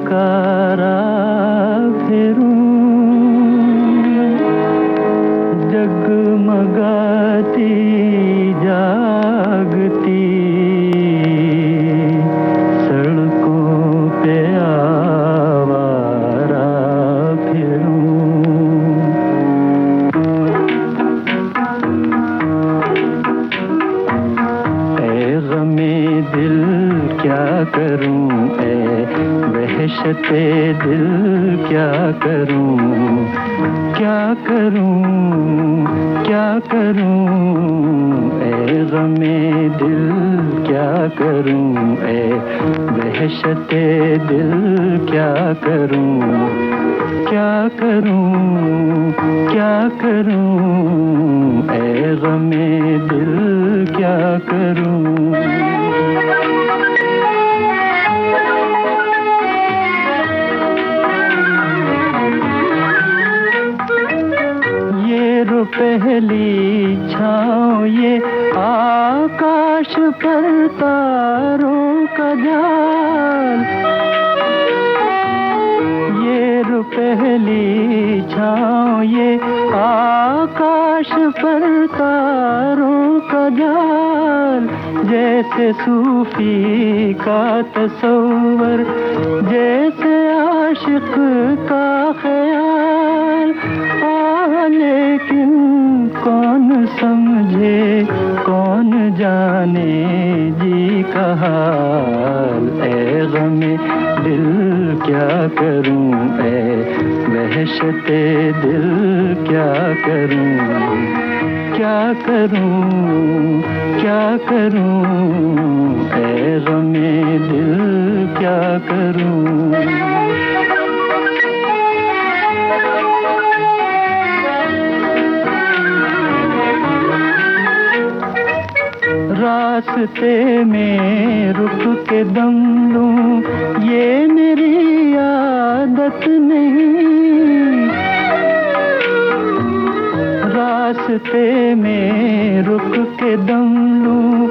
का राग फेरूं, जगमगाती जागती सड़कों पे आवारा फिरूं। ऐ गमे दिल क्या करूं, ऐ वहशते दिल क्या करूं, क्या करूं, क्या करूं। ऐ गमे दिल क्या करूं, ऐ वहशते दिल क्या करूं, क्या करूं, क्या करूं। ऐ गमे दिल क्या करूं। पहली छाँव ये आकाश पर तारों का जाल, ये पहली छाँव ये आकाश पर तारों का जाल। जैसे सूफी का तसव्वुर, जैसे आशिक का ख्याल। लेकिन कौन समझे कौन जाने जी का हाल। ऐ गमे दिल क्या करूं, ऐ वहशते दिल क्या करूं, क्या करूं, क्या करूं। ऐ गमे दिल क्या करूं। रास्ते में रुक के दम लूं, ये मेरी आदत नहीं। रास्ते में रुक के दम लूं,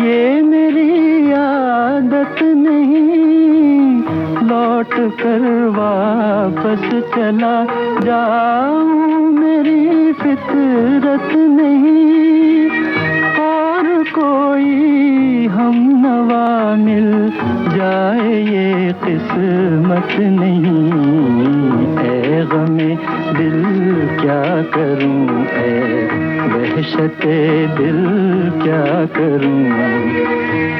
ये मेरी आदत नहीं। लौट कर वापस चला जाऊं मेरी फितरत नहीं। कोई हम नवा मिल जाए ये किस्मत नहीं। ऐ गमे दिल क्या करूं, ऐ वहशते दिल क्या करूं,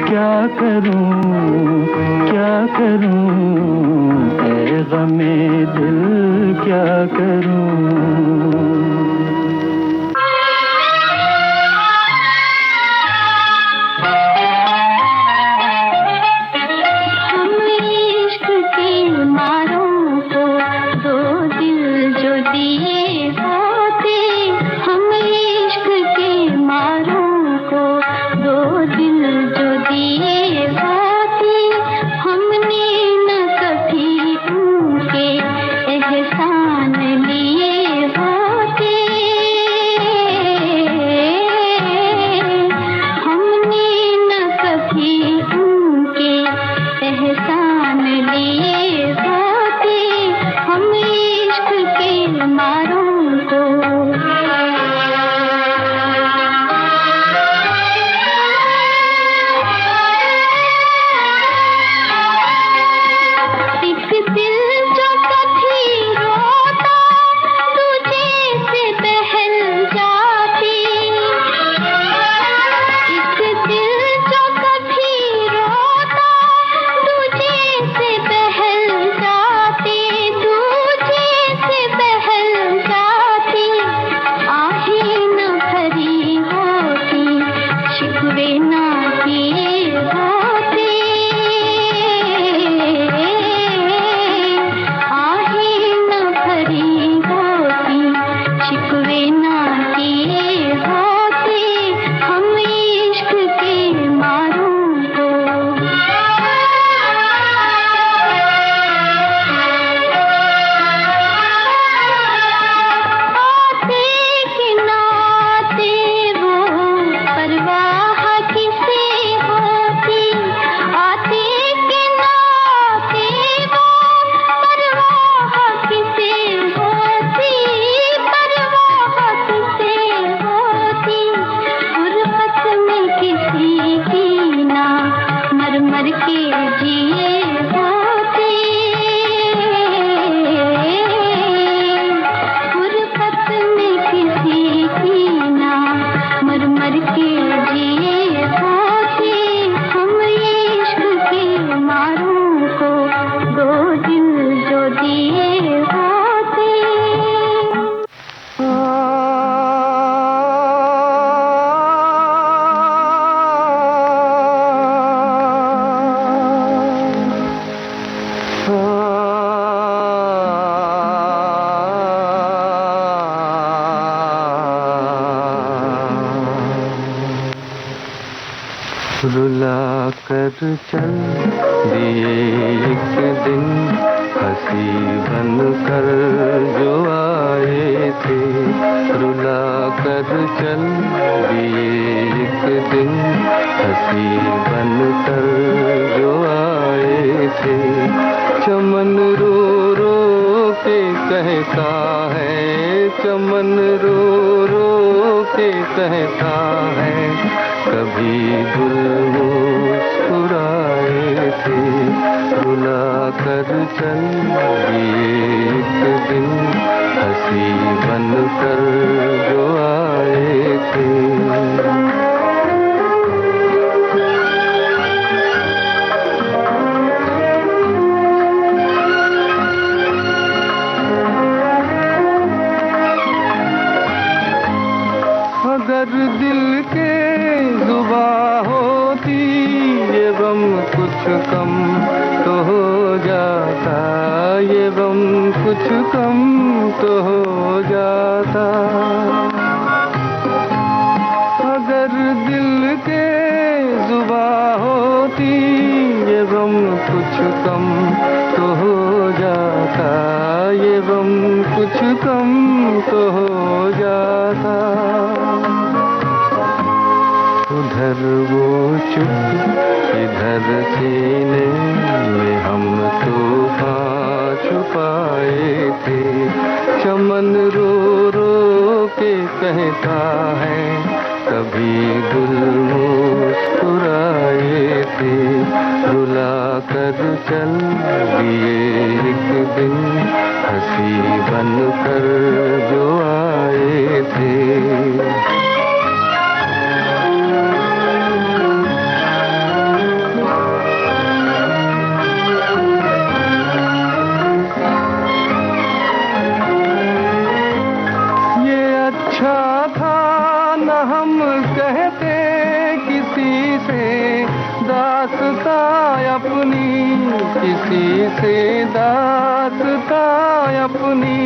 क्या करूं, क्या करूं। ऐ गमे दिल क्या करूं। रुला कर चल दिए एक दिन हंसी बन कर जो आए थे। रुला कर चल दिए एक दिन हंसी बन कर जो आए थे। चमन रो रो के कहता है, चमन रो रो के कहता है, कभी गुल मुस्कुराए थे। रुला कर चल दिए एक दिन हंसी बन कर जो आए थे। अगर दिल के जुबां होती ये गम कुछ कम तो हो जाता, ये गम कुछ कम तो हो जाता। अगर दिल के जुबां होती ये गम कुछ कम तो हो जाता, ये गम कुछ कम तो हो जाता। उधर वो चुप इधर सीने में हम तूफान छुपाए थे। चमन रो रो के कहता है, कभी गुल मुस्कुराए थे। रुला कर चल दिए एक दिन हंसी बन कर जो आए थे। अच्छा था न हम कहते किसी से दास्तां अपनी, किसी से दास्तां अपनी।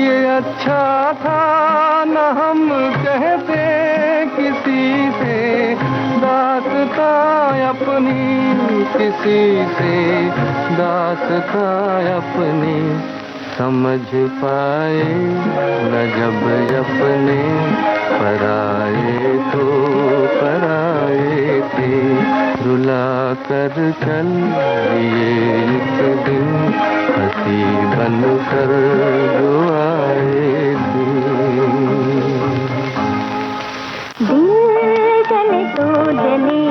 ये अच्छा था न हम कहते किसी से दास्तां अपनी, किसी से दास्तां अपनी। समझ पाए न जब अपने पराए तो पराए थे। रुला कर चल दिए एक दिन हंसी बन कर जो आए थे। दिल जले तो जले,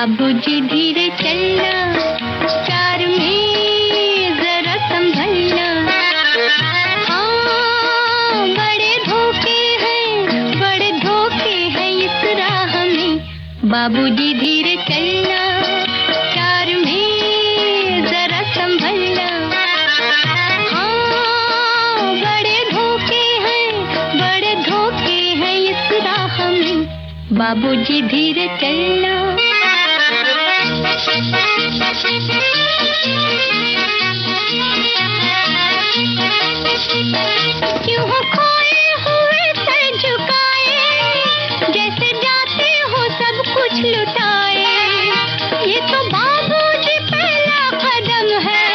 बाबूजी धीरे चलना, प्यार में जरा संभलना। हाँ, बड़े धोखे हैं इस राह में। बाबूजी धीरे चलना, प्यार में जरा संभलना। हाँ, बड़े धोखे हैं इस राह में। बाबूजी धीरे चलना। क्यों हो खोए हुए सर झुकाए, जैसे जाते हो सब कुछ लुटाए। ये तो बाबूजी पहला कदम है,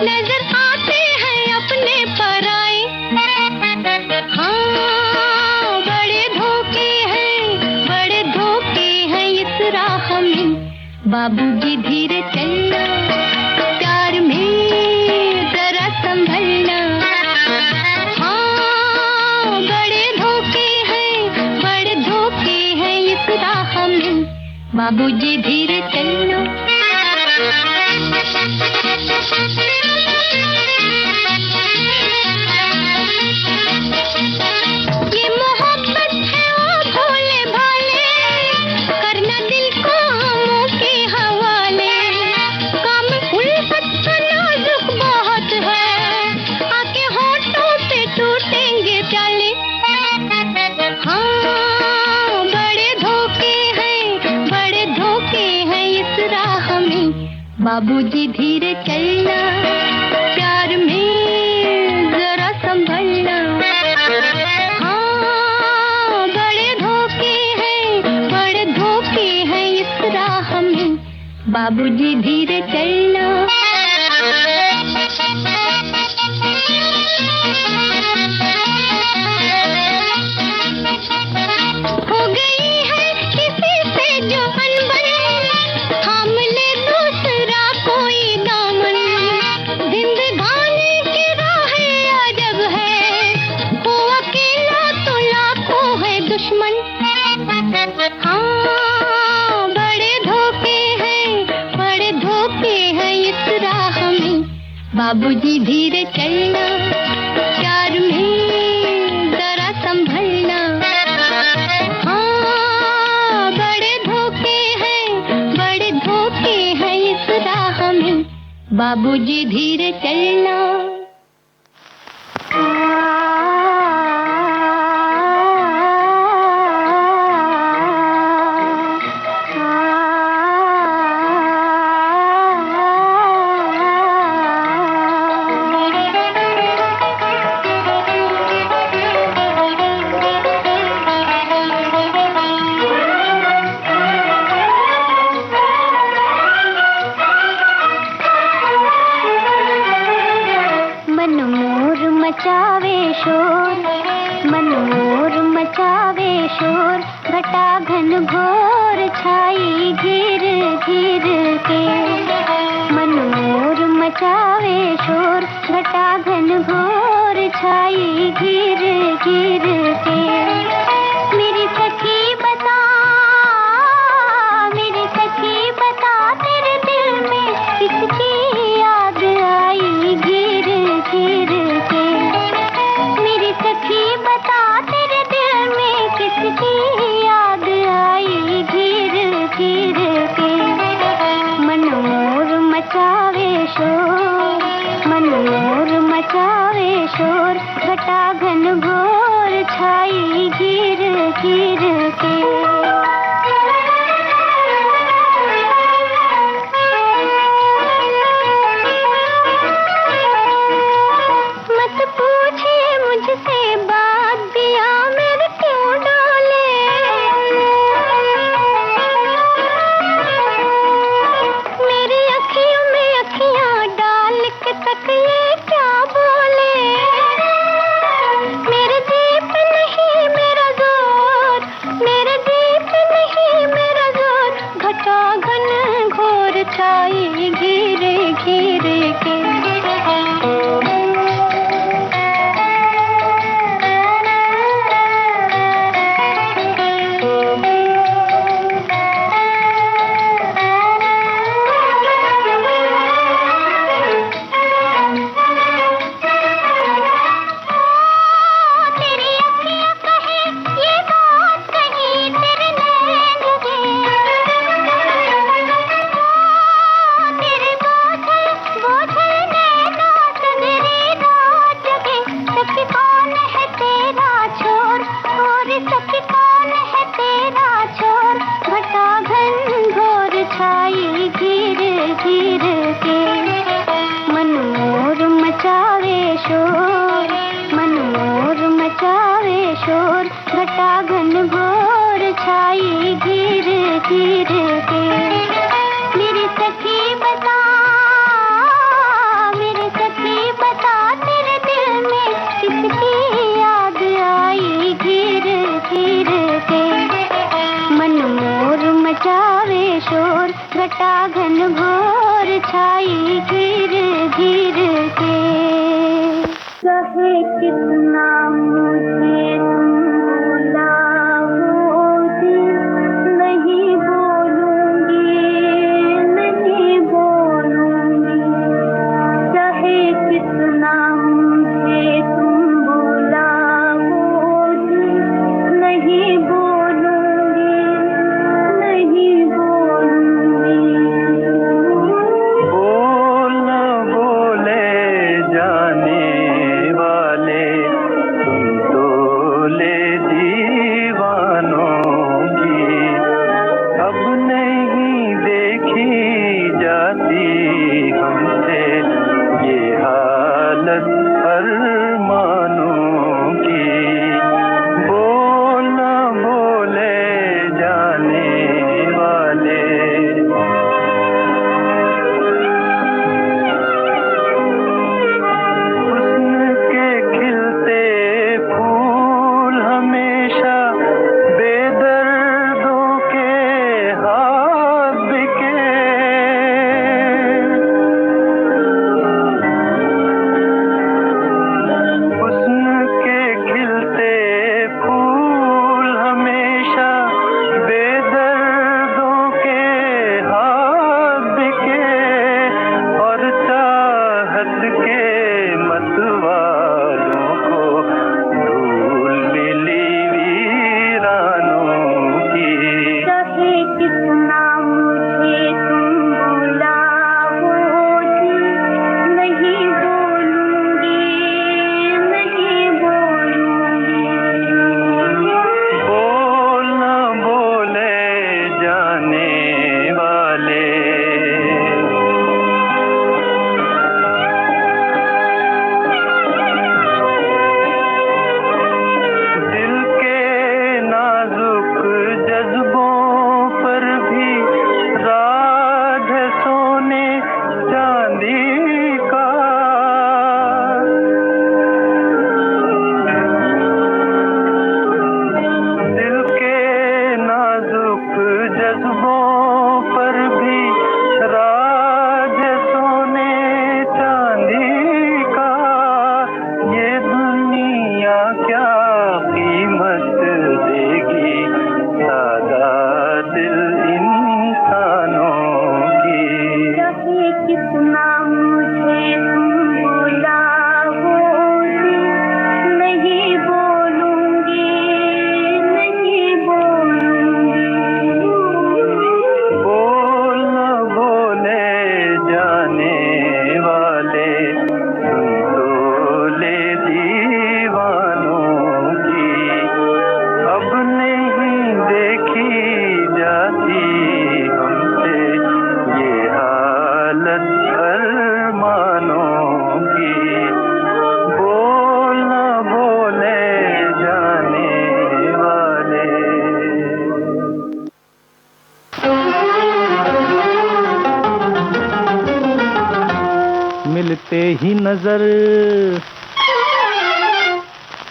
नजर आते हैं अपने पराए। हाँ, बड़े धोखे हैं इस राह में। बाबूजी धीरे चलना, प्यार में जरा संभलना। हाँ, बड़े धोखे हैं इस राह में। बाबूजी धीरे चलना। ये मोहब्बत है ओ भोले भाले, करना दिल को हमों के हवाले। काम उल्फत का नाजुक बहुत है, आके होठों पे टूटेंगे प्याले। हाँ, बड़े धोखे हैं इस राह में। बाबूजी धीरे चलना, प्यार में जरा संभलना। हाँ, बड़े धोखे हैं इस राह में। बाबूजी धीरे चलना। हो गई है किसी से जो अनबन, थाम ले दूसरा कोई दामन। जिंदगानी की राहें अजब है, वो अकेला तो लाखों है दुश्मन। हाँ, बड़े धोखे हैं इस राह में। बाबूजी धीरे चलना, प्यार में जरा संभलना। हाँ, बड़े धोखे हैं इस राह में। बाबूजी धीरे चलना। मचावे शोर, घटा घन घोर छाई घिर घिर के। मन मोर मचावे शोर, घटा घन घोर छाई घिर घिर के। मेरी सखी बता तेरे दिल में किसकी याद आई घिर घिर के। मेरी सखी बता तेरे दिल में किसकी याद आई घिर घिर के। मन मोर मचावे शोर, घटा घन घोर छाई घिर घिर के। मुझसे बात दिया मेरे क्यों डोले। मेरी अखियों में अखियां डाल के तक ये क्या बोले। मेरे दीप नहीं मेरा जोर, घटा घन घोर छाई घिर घिर के। घिर के। मेरी सखी बता, मेरी सखी बता, तेरे दिल में किसकी याद आई घिर घिर के। मन मोर मचावे शोर, घटा घन घोर छाई घिर घिर के। चाहे कितना मुझे नहीं बोलूंगी, नहीं बोलूंगी। चाहे कितना मुझे तुम बुलाओगी, नहीं बोलूंगी, नहीं बोलूंगी। बोल न बोले जाने वाले, तुम तो ले दीवानों की। अब नहीं देखी जाती हमसे ये हालत अरमानों की। बोल न बोले जाने वाले। हुस्न के खिलते फूल हमेशा बेदर्दों के हाथ बिके। हुस्न के खिलते फूल हमेशा बेदर्दों के हाथ बिके। और चाहत के मतवालों को धूल मिली वीरानों की। चाहे कितना मुझे तुम बुलाओगी, नहीं बोलूंगी, नहीं बोलूंगी। बोल न बोले जाने वाले। दिल के नाजुक जज्बों पर भी राज है सोने चांदी का। दिल के नाजुक जज्बों पर भी राज है सोने चांदी का। ये दुनिया क्या कीमत देगी सादा दिल इंसानों की। चाहे कितना मुझे तुम बुलाओगी, नहीं बोलूंगी, नहीं बोलूंगी। बोल न बोले जाने वाले, तुम तो ले दीवानों की। अब नहीं देखी जाती हमसे ये हालत अरमानों की। बोल न बोले जाने वाले। मिलते ही नजर,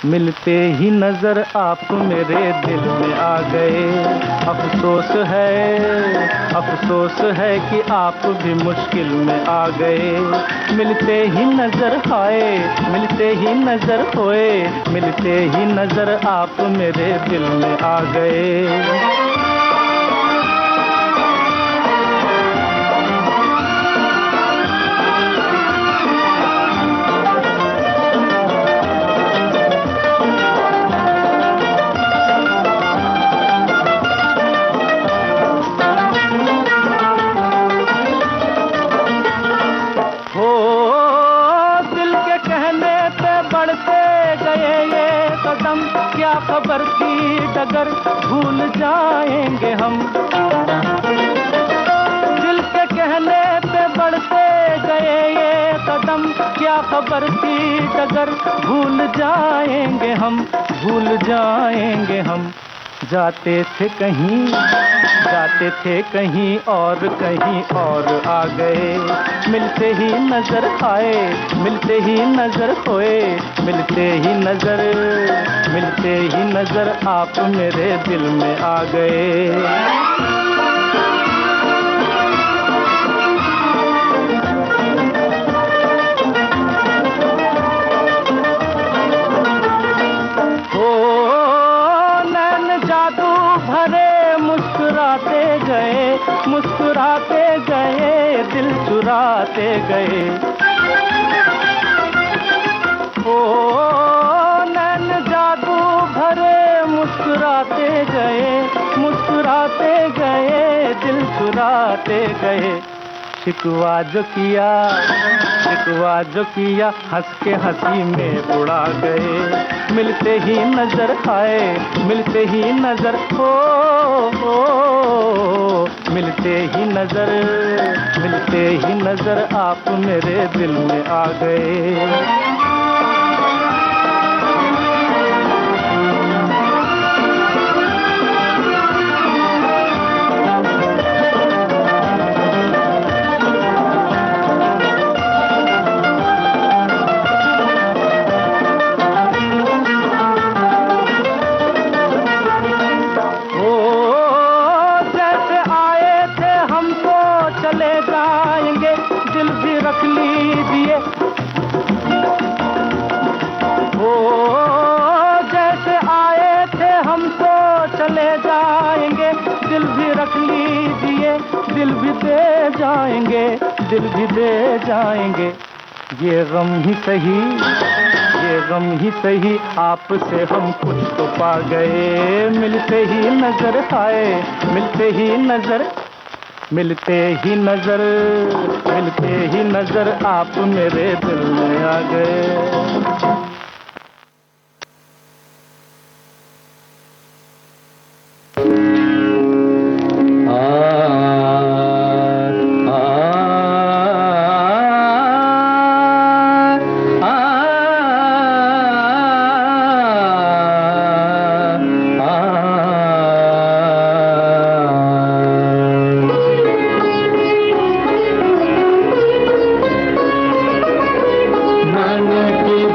मिलते ही नजर आप मेरे दिल में आ गए। अफसोस है कि आप भी मुश्किल में आ गए। मिलते ही नजर आए, मिलते ही नजर होए, मिलते ही नजर आप मेरे दिल में आ गए। क्या खबर थी डगर भूल जाएंगे हम। दिल के कहने पे बढ़ते गए ये कदम, क्या खबर थी डगर भूल जाएंगे हम, भूल जाएंगे हम। जाते थे कहीं और आ गए। मिलते ही नजर आए, मिलते ही नजर खोए, मिलते ही नजर आप मेरे दिल में आ गए। मुस्कुराते गए, दिल चुराते गए। ओ नैन जादू भरे, मुस्कुराते गए, दिल चुराते गए। शिकवा जो किया हंस के हंसी में उड़ा गए। मिलते ही नजर आए, मिलते ही नजर मिलते ही नजर आप मेरे दिल में आ गए। दिल भी दे जाएंगे। ये गम ही सही आपसे हम कुछ तो पा गए। मिलते ही नजर आए, मिलते ही नजर आप मेरे दिल में आ गए। मन की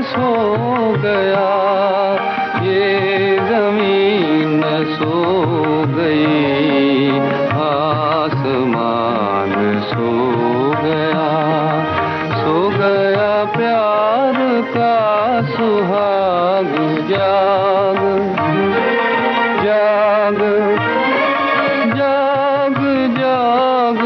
सो गया, ये जमीन सो गई, आसमान सो गया प्यार का सुहाग। जाग जाग जाग जाग,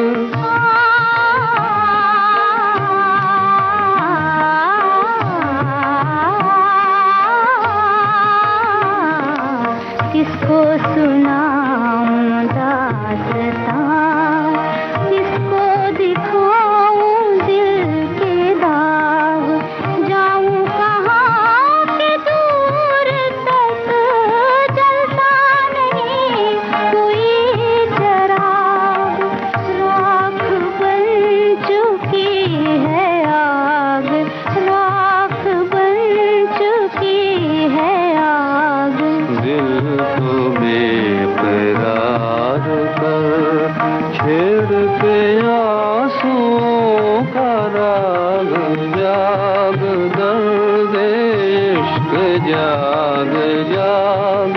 किसको सुनाऊं दास्तां, किसको दिखाऊं दिल के दाग, जाऊं कहाँ के दूर तक, जलता नहीं कोई चराग, राख बन चुकी है आग, राख बन चुकी है आग। दिल को बेकरार कर छेड़ के आंसुओं का राग। जाग दर्द इश्क जाग जाग,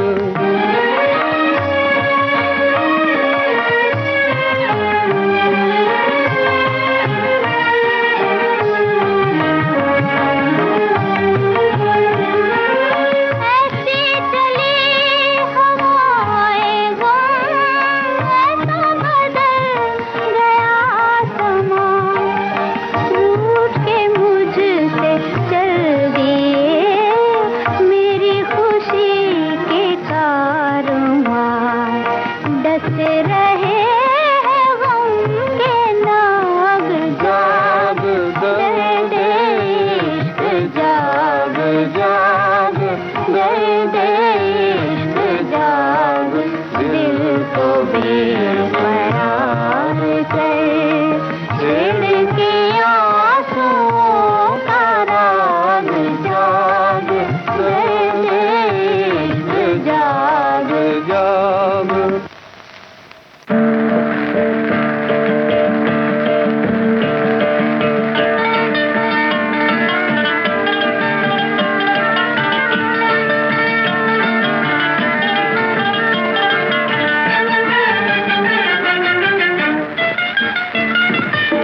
ऐसे चले हवाएं गम, ऐसा बदल गया समा, रूठ के मुझसे चल दिए मेरी खुशी के कारवां, डसे रहे हैं गम के नाग। जाग दर्द इश्क जाग जाग, दर्द इश्क जाग। दिल को बेकरार कर छेड़ के आंसुओं का राग। जाग दर्द इश्क जाग। जाग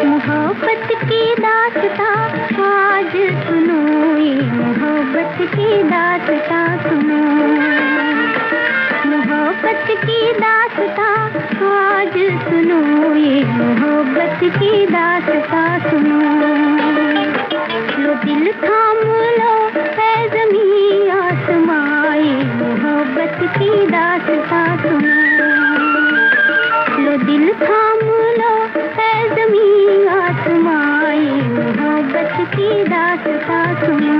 मोहब्बत की दास्तां आज सुनो, ये मोहब्बत की दास्तां सुनो, मोहब्बत की दास्तां आज सुनो, ये मोहब्बत की दास्तां सुनो। लो दिल थाम लो है ज़मीं आसमां, ये मोहब्बत की दास्तां सुनो। लो दिल थाम लो है ज़मीं आसमां, ये मोहब्बत की दास्तां सुनो।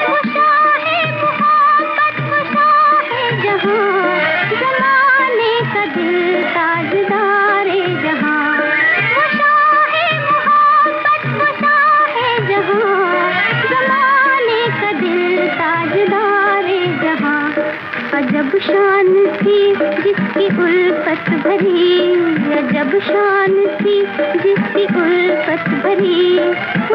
खुशा है मोहब्बत, खुशा है जहां, ज़माने का दिल ताजदार जहां। खुशा है मोहब्बत, खुशा है जहां, ज़माने का दिल ताजदार जहां। अजब शान थी जिसकी उल्फत भरी, अजब शान थी जिसकी उल्फत भरी,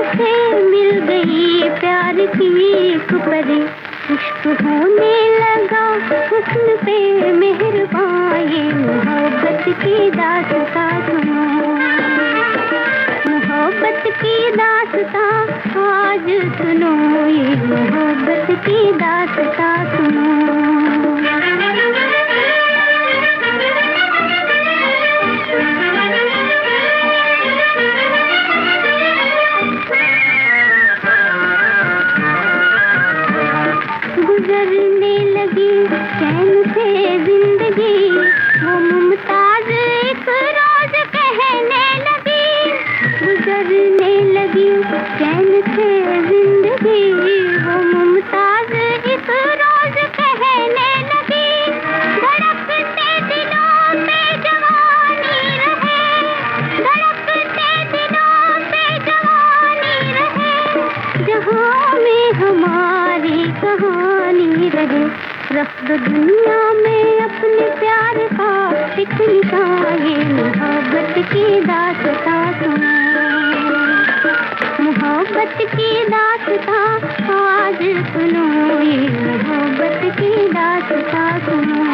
उसे मिल गई प्यार की एक परी। इश्क होने लगा हुस्न पे मेहरबान, ये मोहब्बत की दास्तां सुनो, मोहब्बत की दास्तां आज सुनो, ये मोहब्बत की दास्तां सुनो। गुजरने लगी चैन से जिंदगी, वो मुमताज एक रोज कहने लगी। गुजरने लगी चैन से जिंदगी, वो मुमताज एक रोज कहने लगी। धड़कते दिलों पे जवानी रहे, धड़कते दिलों पे जवानी रहे, जहां में हमारी रख दो दुनिया में अपने प्यार का एक निशान, ये मोहब्बत की दास्तां सुनो, मोहब्बत की दास्तां आज सुनो, ये मोहब्बत की दास्तां सुनो।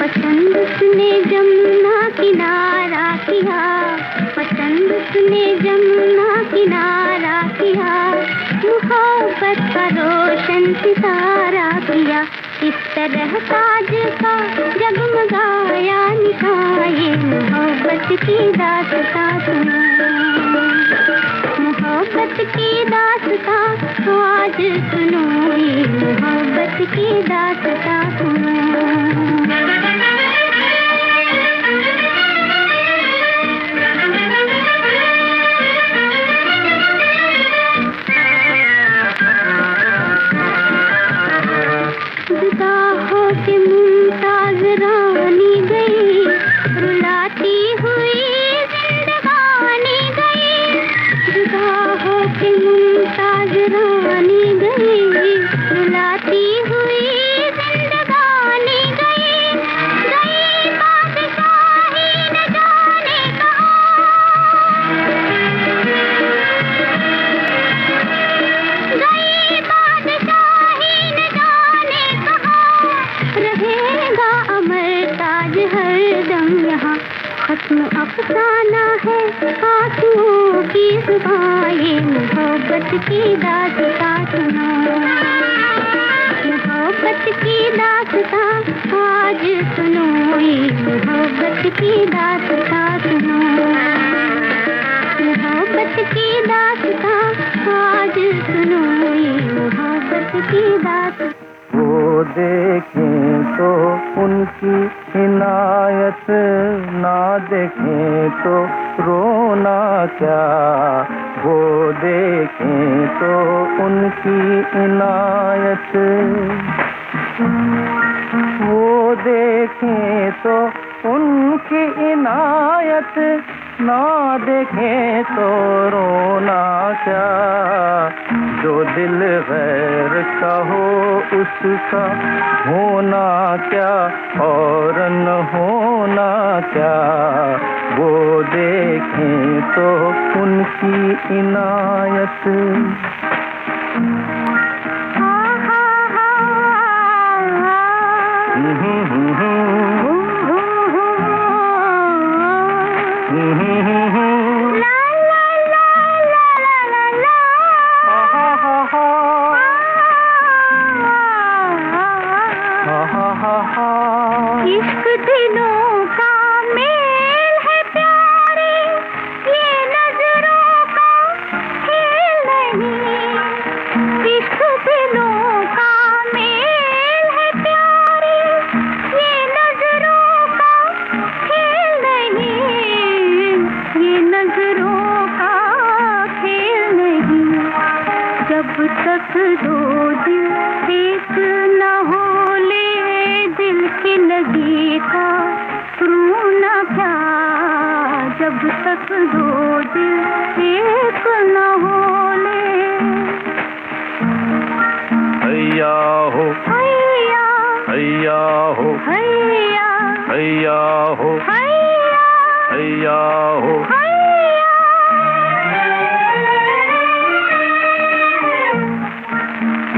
पसंद उसने जमुना किनारा किया, पसंद उसने जमुना किनारा किया, मोहब्बत का रोशन सितारा किया, इस तरह ताज का जगमगाया निशान, ये मोहब्बत की दास्तां सुनो, मोहब्बत की दास्तां आज सुनो, ये मोहब्बत की दास्तां सुनो। जुदा होके मुमताज रानी गई, रुलाती हुई जिंदगानी गई, जुदा होके मुमताज रानी गई, रुलाती हुई जिंदगानी गई, गई बादशाही न जाने गई बादशाही न जाने रहेगा अमर ताज हरदम यहाँ, खत्म अफसाना है आंसुओं की जुबान, ये मोहब्बत की दास्तां सुनो, मोहब्बत की दास्तां आज सुनो, ये मोहब्बत की दास्तां सुनो, मोहब्बत की दास्तां आज सुनो, ये मोहब्बत की दास्तां। वो देखें तो उनकी इनायत, ना देखें तो रोना क्या, वो देखें तो उनकी इनायत, वो देखें तो उनकी इनायत, ना देखें तो रोना क्या, जो दिल गैर का हो उसका होना क्या और न होना क्या, वो देखें तो उनकी इनायत। इश्क दिलों का मेल है प्यारे, ये नजरों का खेल नहीं, इश्क दिलों का मेल है प्यारे, ये नजरों का खेल नहीं, ये नजरों का खेल नहीं, जब तक दो दिल एक न हो दिल की लगी था रोना क्या, जब तक दो दिल एक न हो ले। हैया हो हैया हैया हो हैया हैया हो हैया हैया हो।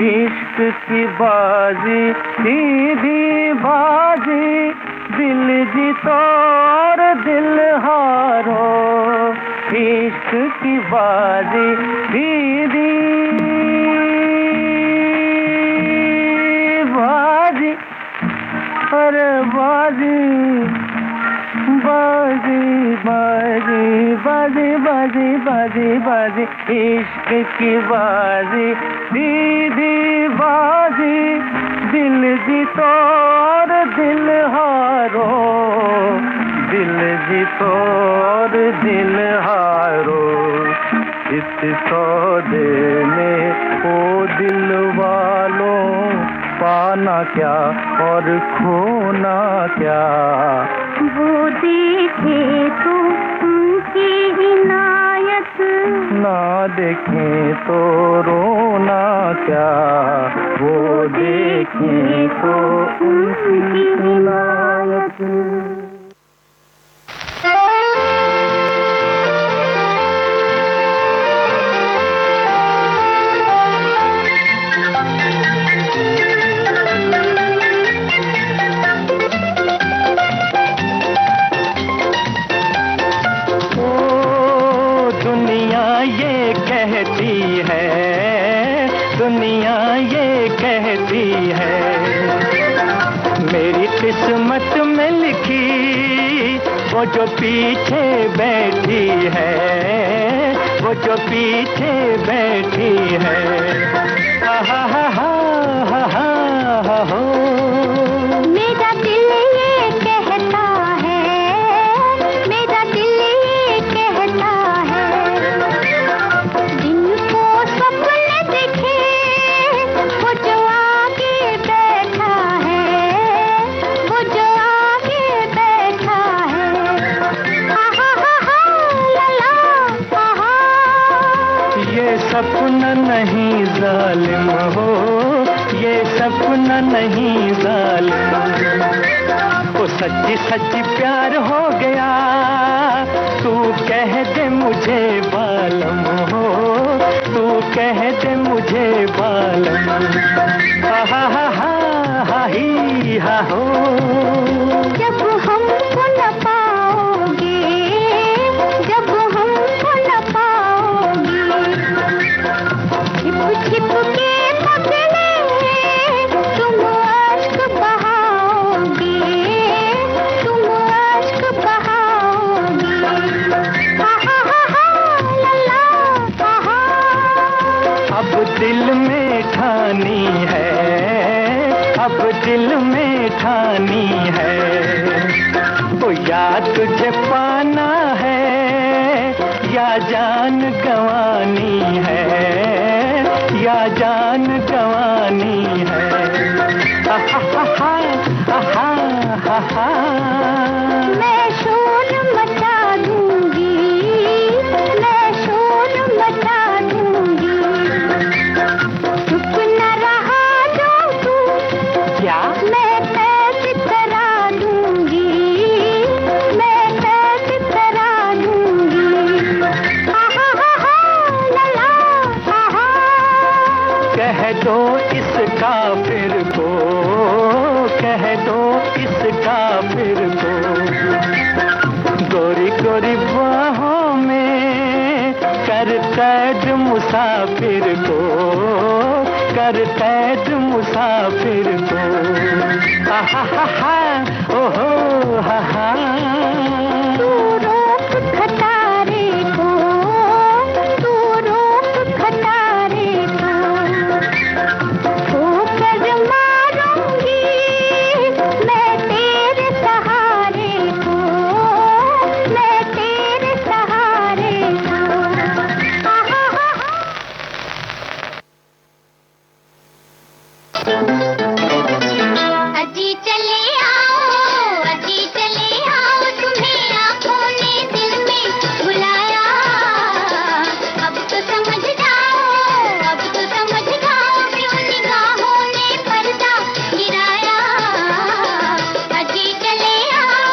इश्क की बाजी सीधी बाजी, दिल जीतो और दिल हारो, इश्क की बाजी सीधी बाजी, अरे बाजी बाजी बाजी बाजी बाजी बाजी बाजी इश्क की बाजी, सीधी बाजी, दिल जीतो और दिल हारो, दिल जीतो और दिल हारो, इस सौदे में ओ दिल वालों पाना क्या और खोना क्या। वो देखे तो उनकी इनायत, ना देखें तो रोना क्या, वो देखें तो उनकी इनायत। दुनिया ये कहती है मेरी किस्मत में लिखी वो जो पीछे बैठी है, वो जो पीछे बैठी है। हा हा हा हा हा हा हो। मेरा दिल ये कहता है, मेरा दिल ये कहता है, दिन को सपने देखे वो जो आगे बैठा है, वो जो आगे बैठा है। हा हा हा ला ला हा। ये सपना नहीं जालिम हो, ये सपना नहीं जालिम, वो सच्ची सच्ची प्यार हो गया, तू कह दे मुझे बालम हो, तू कह दे मुझे बालम। हा हा हा हा हा ही हा हो। जब हमको न पाओगे, जब हमको न पाओगे, छिप छिप के पगले तुम अश्क बहाओगे, तुम अश्क बहाओगे। हा हा हा हा ला ला हा। अब दिल में ठानी है, अब दिल में ठानी है, तो या तुझे पाना है या जान गंवानी है, या जान गंवानी है। हा हा हा हा हा हा। मैं शोर मचा दूंगी, मैं शोर मचा दूंगी, चुप न रहा जो तू, क्या मैं कैद करा दूंगी, मैं कैद करा दूंगी। हा हा हा हा ला ला हा। कह दो इस काफिर को, कह दो इस काफिर को, गोरी गोरी बाहों में कर कैद मुसाफिर को, कर कैद मुसाफिर को। हा हा हा हा ओ हो हा हा। तू रोक खटारे को, तू रोक खटारे को, ठोकर मारूंगी मैं तेरे सहारे को, मैं तेरे सहारे को। हा हा हा हा। अजी चले आओ, अजी चले आओ, तुम्हें आँखों ने दिल में बुलाया। अब तो समझ जाओ, अब तो समझ जाओ, क्यों निगाहों ने पर्दा गिराया। अजी चले आओ।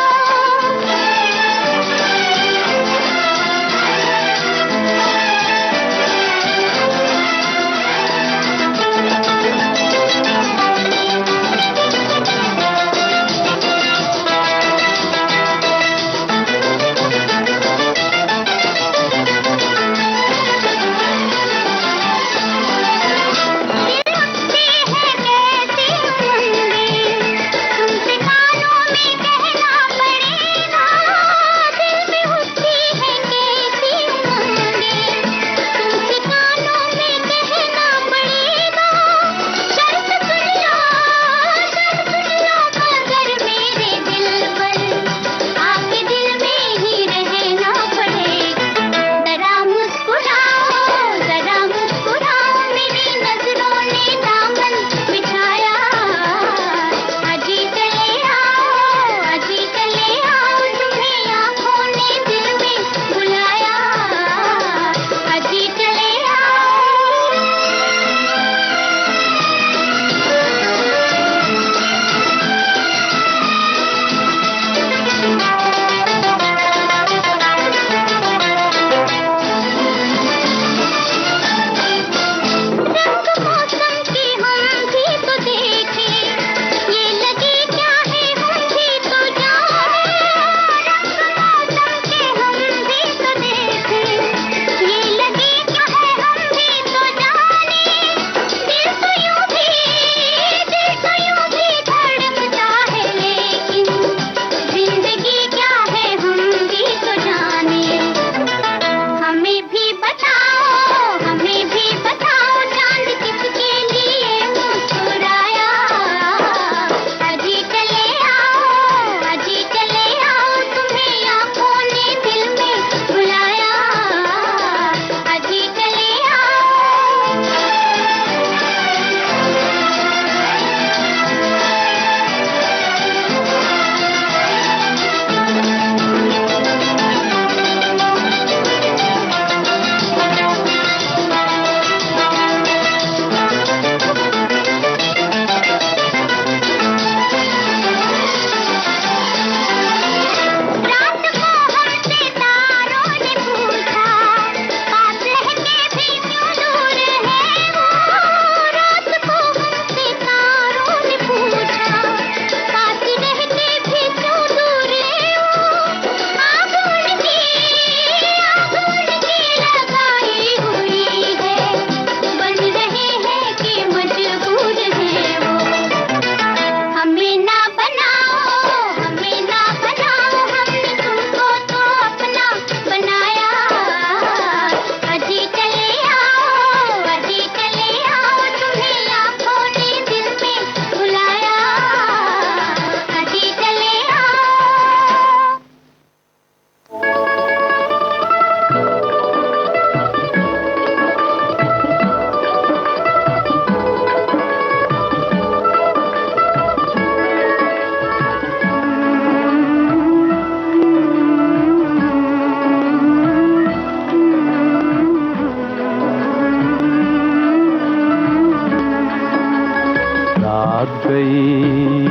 गई,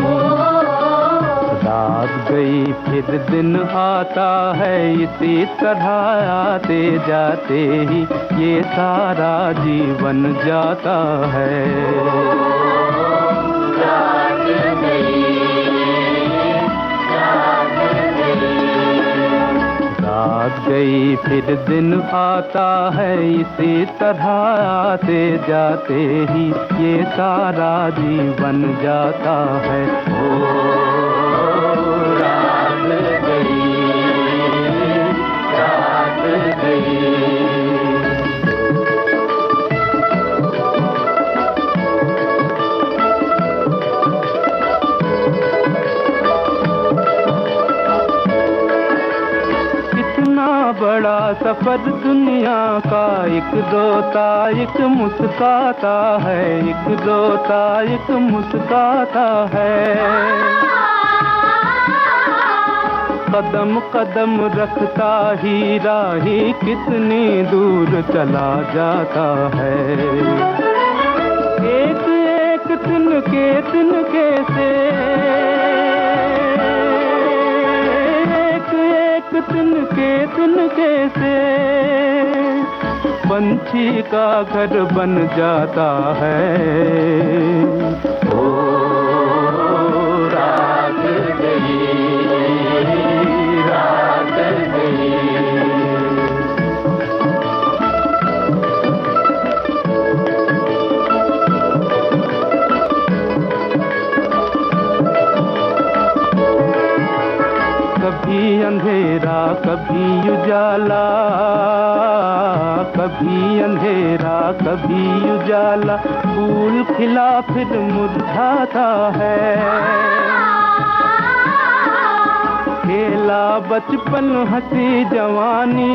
रात गई फिर दिन आता है, इसी तरह आते जाते ही ये सारा जीवन जाता है। रात गई, रात गई फिर दिन आता है, इसी तरह आते जाते ही ये सारा जीवन जाता है। ओ रात गई, रात गई। बड़ा सफर दुनिया का, एक रोता एक मुस्काता है, एक रोता एक मुस्काता है। कदम कदम रखता ही राही कितनी दूर चला जाता है। एक एक तिनके तिनके से, तिनके तिनके से पंछी का घर बन जाता है। ओ रात गई, रात गई। कभी अंधेरा कभी उजाला, कभी अंधेरा कभी उजाला, फूल खिला फिर मुरझाता है। खेला बचपन हंसी जवानी,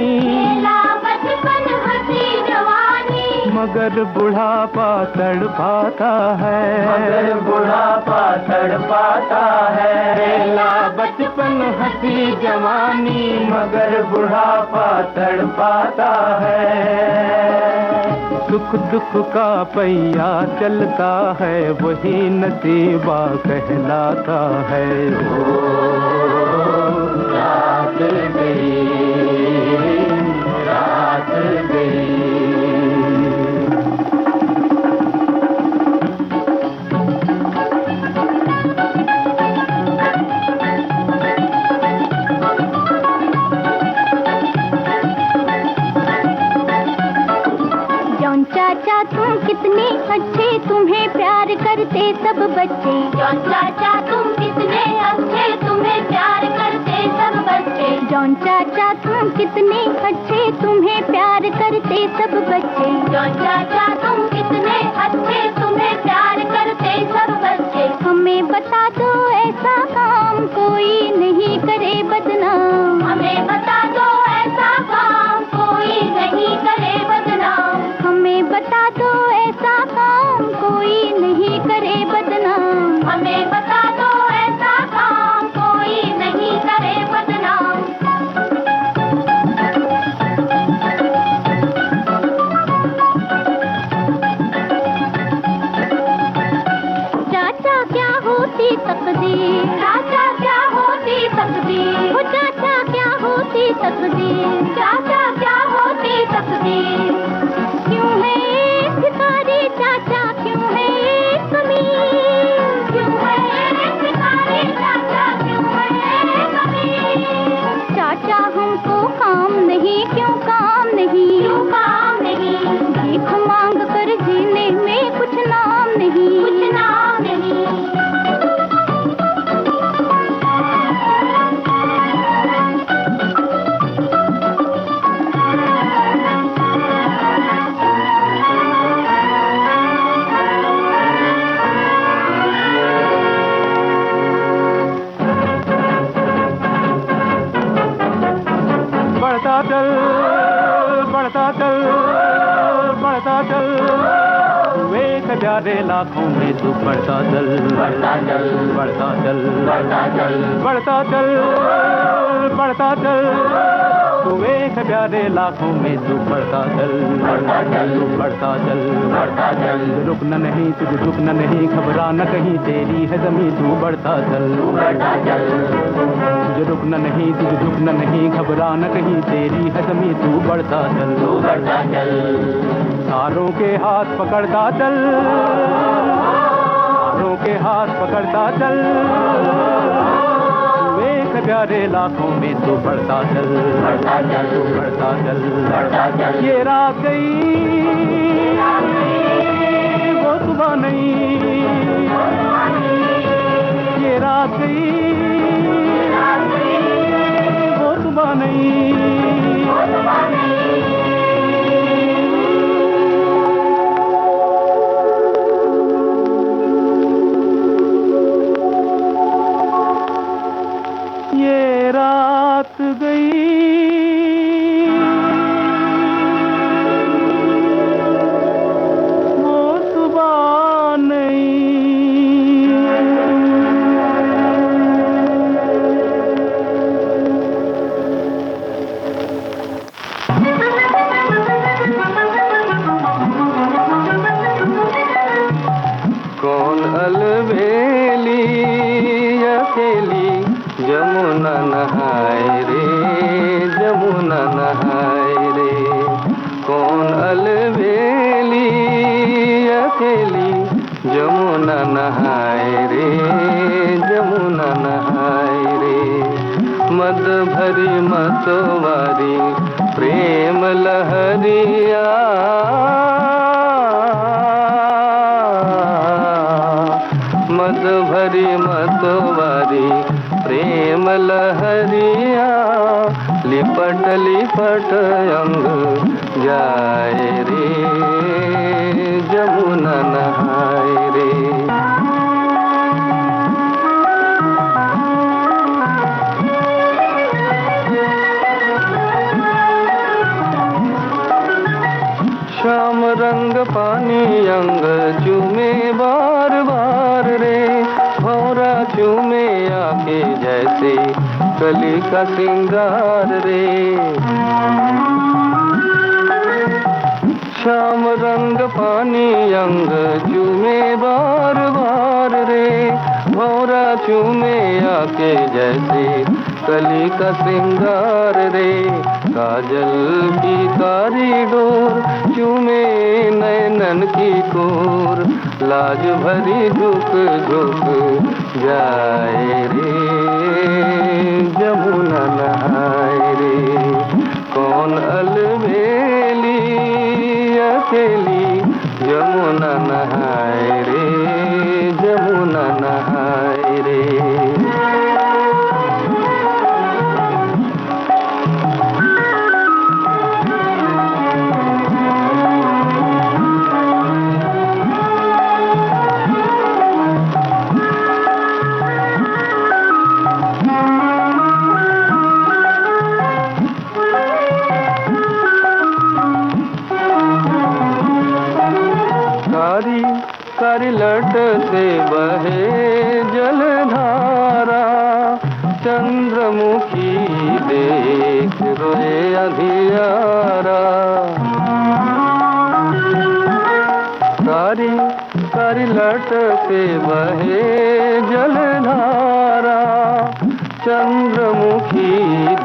मगर बुढ़ापा तड़पाता है, मगर बुढ़ापा तड़पाता है। खेला बचपन हंसी जवानी, मगर बुढ़ापा तड़पाता है। सुख दुख का पहिया चलता है, वही नसीबा कहलाता है। ओ रात गई, रात गई। चाचा तुम कितने अच्छे, तुम्हें प्यार करते सब बच्चे। जॉन चाचा तुम कितने अच्छे, तुम्हें प्यार करते सब बच्चे। जॉन चाचा तुम कितने अच्छे, तुम्हें प्यार करते सब बच्चे। जॉन चाचा तुम कितने अच्छे, तुम्हें प्यार करते सब बच्चे। हमें बता दो ऐसा काम कोई नहीं करे बदनाम, हमें बता दो ऐसा काम कोई नहीं करे बदनाम। हमें बता दो ऐसा काम कोई नहीं करे बदनाम, हमें बता दो ऐसा काम कोई नहीं करे बदनाम। चाचा क्या होती तकदीर, चाचा क्या होती तकदीर, ओ चाचा क्या होती तकदीर, चाचा क्या होती तकदीर। क्यों है शिकारी चाचा, क्यों है कमीर, क्यों है शिकारी चाचा, क्यों है कमीर। चाचा हमको काम नहीं, क्यों काम नहीं, क्यों काम नहीं। भीख मांग कर जीने में कुछ नाम नहीं, कुछ नाम नहीं। बढ़ता चल, बढ़ता चल, बढ़ता चल, एक हजारे लाखों में तू बढ़ता चल, बढ़ता चल, बढ़ता चल, बढ़ता चल, बढ़ता चल, बढ़ता चल। तू एक प्यारे लाखों में तू बढ़ता चल, बढ़ता चल, तू बढ़ता चल, बढ़ता चल, रुकना नहीं तुझे झुकना नहीं, घबराना कहीं तेरी है ज़मीं, तू बढ़ता चल, बढ़ता चल, तुझे रुकना नहीं तुझे झुकना नहीं, घबराना कहीं तेरी है ज़मीं, तू बढ़ता चल, बढ़ता चल, तारों के हाथ पकड़ता चल, तारों के हाथ पकड़ता चल, प्यारे लाखों में तू बढ़ता चल, बढ़ता चल, तू बढ़ता चल, बढ़ता चल, ये रात गई वो सुबह नहीं, ये रात गई वो सुबह नहीं, ये रात गई वो सुबह नहीं, कौन अलबेली अकेली जमुना नहाए रे, जमुना नहाए रे, कौन अलबेली अकेली जमुना नहाए रे, जमुना नहाए रे, मद भरी मतवारी प्रेम लहरिया, मद भरी मतवारी प्रेम लहरिया, लिपट लिपट अंग जाए रे, जमुना नहाए रे, श्याम रंग पानी अंग चूमे बार बार रे, भौरा चूमे आके जैसे कली का सिंगार रे, श्याम रंग पानी अंग चूमे बार बार रे, भौरा चूमे आके जैसे कली का सिंगार रे, काजल की कारी डोर चूमे नैनन की कोर, लाज भरी झुक झुक जाए रे, जमुना नहाए रे, कौन अलबेली अकेली जमुना नहाए रे, जमुना नहाए रे, कारी लट से बहे जलधारा, चंद्रमुखी देख रोए अधियारा, कारी लट से बहे जलधारा, चंद्रमुखी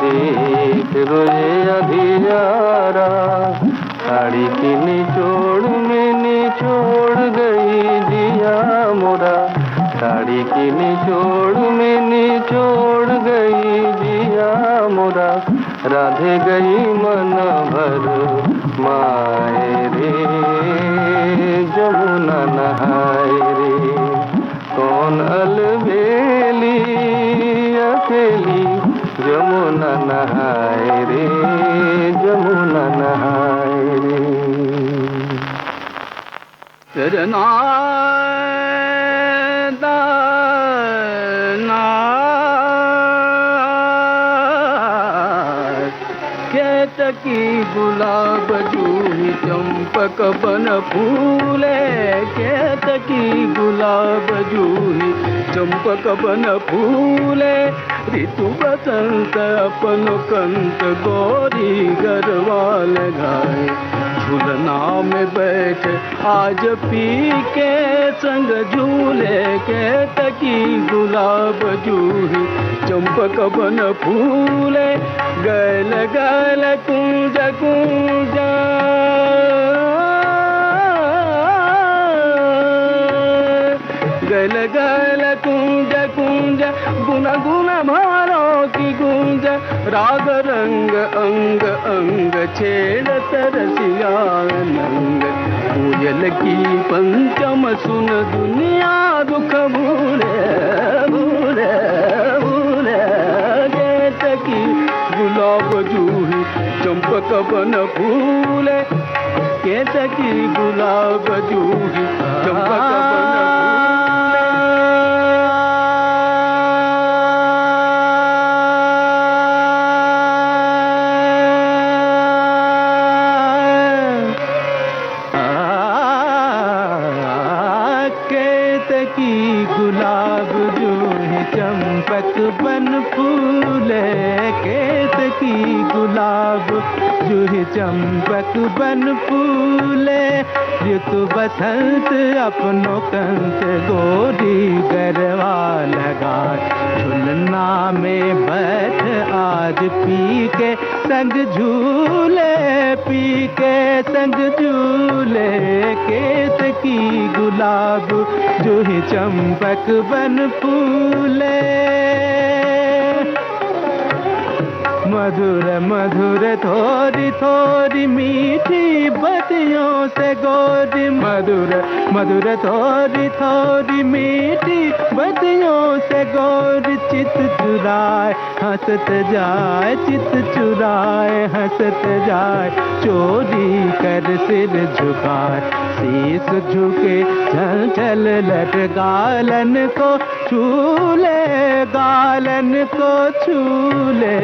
देख रोए अधियारा, साड़ी की निचोड़ में निचोड़ गई जिया मोरा, साड़ी की निचोड़ में निचोड़ गई जिया मोरा, राधे गई मन भर माए रे, जमुना नहाए रे, कौन अलबेली अकेली जमुना नहाए रे, जमुना नहाए रे, चरना दाना केतकी गुलाब जूही चंपक बन फूले, केतकी गुलाब जूही चंपक बन फूले ऋतु बसंत अपन कंत गोरी गरवाल गाए झूलना में बैठ आज पी के संग झूले के तकी गुलाब जूही चंपक बन फूले गल गल कुंज कुंज गल गल कुंज कुंज गुना गुना भारों की गुंज राग रंग अंग अंग छेड़त रसिया नंग कोयल की पंचम सुन दुनिया दुख भूले भूले भूले गेट की गुलाब जूही चंपक बन फूले गेट की गुलाब जूही चंपक बन की गुलाब जूही चंपक बन फूले केत की गुलाब जूही चंपक बन फूले ऋतु बसंत अपनों कंत गोरी गरवा लगा झुलना में बैठ आज पी के संग झूले पी के संग झूले केत की गुलाब जूही चंपक बन फूले मधुर मधुर थोड़ी थोड़ी मीठी बतियों से गोरी मधुर मधुर थोड़ी थोड़ी मीठी बतियों से गोरी चित चुराए हंसत जाए चित चुराए हंसत जाए चोरी कर सिर झुकाए शीस झुके चल चल लट गालन को छूले गालन को छूले